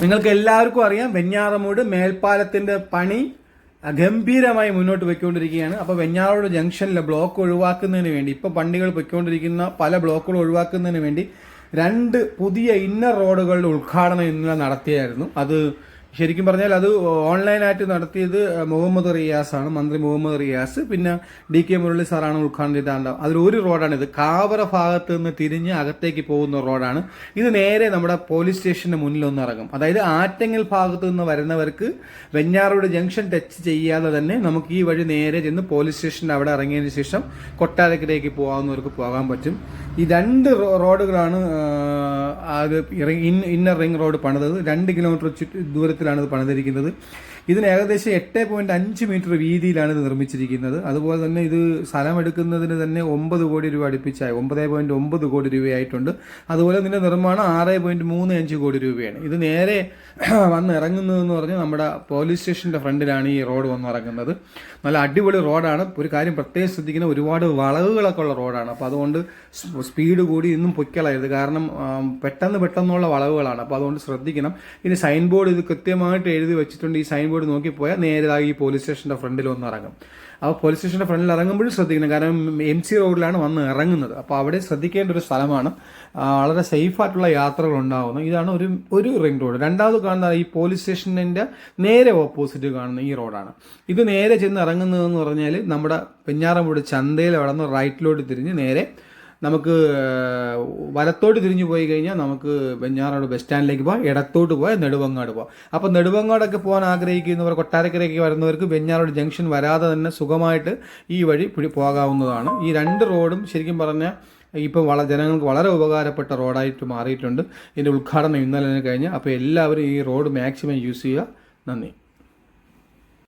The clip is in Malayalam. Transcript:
നിങ്ങൾക്ക് എല്ലാവർക്കും അറിയാം വെഞ്ഞാറമൂട് മേൽപ്പാലത്തിന്റെ പണി ഗംഭീരമായി മുന്നോട്ട് പോയിക്കൊണ്ടിരിക്കുകയാണ്. അപ്പോൾ വെഞ്ഞാറമൂട് ജംഗ്ഷനിലെ ബ്ലോക്ക് ഒഴിവാക്കുന്നതിന് വേണ്ടി ഇപ്പോൾ വണ്ടികൾ പോയിക്കൊണ്ടിരിക്കുന്ന പല ബ്ലോക്കുകൾ ഒഴിവാക്കുന്നതിന് വേണ്ടി 2 പുതിയ ഇന്നർ റോഡുകളുടെ ഉദ്ഘാടനം ഇന്നലെ നടത്തിയായിരുന്നു. അത് ശരിക്കും പറഞ്ഞാൽ അത് ഓൺലൈനായിട്ട് നടത്തിയത് മുഹമ്മദ് റിയാസാണ്, മന്ത്രി മുഹമ്മദ് റിയാസ്. പിന്നെ DK മുരളി സാറാണ് ഉദ്ഘാടനം ചെയ്തിട്ടുണ്ടാവും. അതിലൊരു റോഡാണിത്. കാവറ ഭാഗത്ത് നിന്ന് തിരിഞ്ഞ് അകത്തേക്ക് പോകുന്ന റോഡാണ് ഇത്. നേരെ നമ്മുടെ പോലീസ് സ്റ്റേഷന്റെ മുന്നിൽ ഒന്ന് ഇറങ്ങും. അതായത് ആറ്റിങ്ങൽ ഭാഗത്ത് നിന്ന് വരുന്നവർക്ക് വെഞ്ഞാറമൂട് ജംഗ്ഷൻ ടച്ച് ചെയ്യാതെ തന്നെ നമുക്ക് ഈ വഴി നേരെ ചെന്ന് പോലീസ് സ്റ്റേഷന്റെ അവിടെ ഇറങ്ങിയതിന് ശേഷം കൊട്ടാരക്കരയ്ക്ക് പോകാവുന്നവർക്ക് പോകാൻ പറ്റും. ഈ 2 റോഡുകളാണ് അത് ഇന്നർ റിംഗ് റോഡ് പണിതത്. 2 കിലോമീറ്റർ ദൂരത്തിലാണ് ഇത് പണിതിരിക്കുന്നത്. ഇതിന് ഏകദേശം 8.5 മീറ്റർ വീതിയിലാണ് ഇത് നിർമ്മിച്ചിരിക്കുന്നത്. അതുപോലെ തന്നെ ഇത് സ്ഥലമെടുക്കുന്നതിന് തന്നെ 9 കോടി രൂപ അടുപ്പിച്ചായി 9.9 കോടി രൂപയായിട്ടുണ്ട്. അതുപോലെ ഇതിന്റെ നിർമ്മാണം 6.35 കോടി രൂപയാണ്. ഇത് നേരെ വന്ന് ഇറങ്ങുന്നതെന്ന് പറഞ്ഞാൽ നമ്മുടെ പോലീസ് സ്റ്റേഷന്റെ ഫ്രണ്ടിലാണ് ഈ റോഡ് വന്ന് ഇറങ്ങുന്നത്. നല്ല അടിപൊളി റോഡാണ്. ഒരു കാര്യം പ്രത്യേകം ശ്രദ്ധിക്കുന്ന, ഒരുപാട് വളവുകളൊക്കെ ഉള്ള റോഡാണ്. അപ്പോൾ അതുകൊണ്ട് സ്പീഡ് കൂടി ഇന്നും പൊയ്ക്കളയരുത്. കാരണം പെട്ടെന്നുള്ള വളവുകളാണ്. അപ്പോൾ അതുകൊണ്ട് ശ്രദ്ധിക്കണം. ഇനി സൈൻ ബോർഡ് ഇത് കൃത്യമായിട്ട് എഴുതി വെച്ചിട്ടുണ്ട്. ഈ സൈൻ ബോർഡ് നോക്കിപ്പോയാൽ നേരതായി ഈ പോലീസ് സ്റ്റേഷന്റെ ഫ്രണ്ടിൽ ഒന്ന് ഇറങ്ങും. അപ്പോൾ പോലീസ് സ്റ്റേഷന്റെ ഫ്രണ്ടിൽ ഇറങ്ങുമ്പോഴും ശ്രദ്ധിക്കണം. കാരണം MC റോഡിലാണ് വന്ന് ഇറങ്ങുന്നത്. അപ്പോൾ അവിടെ ശ്രദ്ധിക്കേണ്ട ഒരു സ്ഥലമാണ്. വളരെ സേഫായിട്ടുള്ള യാത്രകൾ ഉണ്ടാകുന്നു. ഇതാണ് ഒരു റിംഗ് റോഡ്. രണ്ടാമത് കാണുന്ന ഈ പോലീസ് സ്റ്റേഷന്റെ നേരെ ഓപ്പോസിറ്റ് കാണുന്ന ഈ റോഡാണ്. ഇത് നേരെ ചെന്ന് ഇറങ്ങുന്നതെന്ന് പറഞ്ഞാൽ നമ്മുടെ വെഞ്ഞാറമൂട് ചന്തയിൽ അവിടെ നിന്ന് റൈറ്റിലോട്ട് തിരിഞ്ഞ് നേരെ നമുക്ക് വലത്തോട്ട് തിരിഞ്ഞു പോയി കഴിഞ്ഞാൽ നമുക്ക് വെഞ്ഞാറമൂട് ബസ് സ്റ്റാൻഡിലേക്ക് പോകാം. ഇടത്തോട്ട് പോയാൽ നെടുവങ്ങാട് പോകാം. അപ്പോൾ നെടുവങ്ങാടൊക്കെ പോകാൻ ആഗ്രഹിക്കുന്നവർ, കൊട്ടാരക്കരയ്ക്ക് വരുന്നവർക്ക് വെഞ്ഞാറമൂട് ജംഗ്ഷൻ വരാതെ തന്നെ സുഖമായിട്ട് ഈ വഴി പോകാവുന്നതാണ്. ഈ 2 റോഡും ശരിക്കും പറഞ്ഞാൽ ഇപ്പോൾ ജനങ്ങൾക്ക് വളരെ ഉപകാരപ്പെട്ട റോഡായിട്ട് മാറിയിട്ടുണ്ട്. ഇതിൻ്റെ ഉദ്ഘാടനം ഇന്നലെ കഴിഞ്ഞ്. അപ്പോൾ എല്ലാവരും ഈ റോഡ് മാക്സിമം യൂസ് ചെയ്യുക. നന്ദി.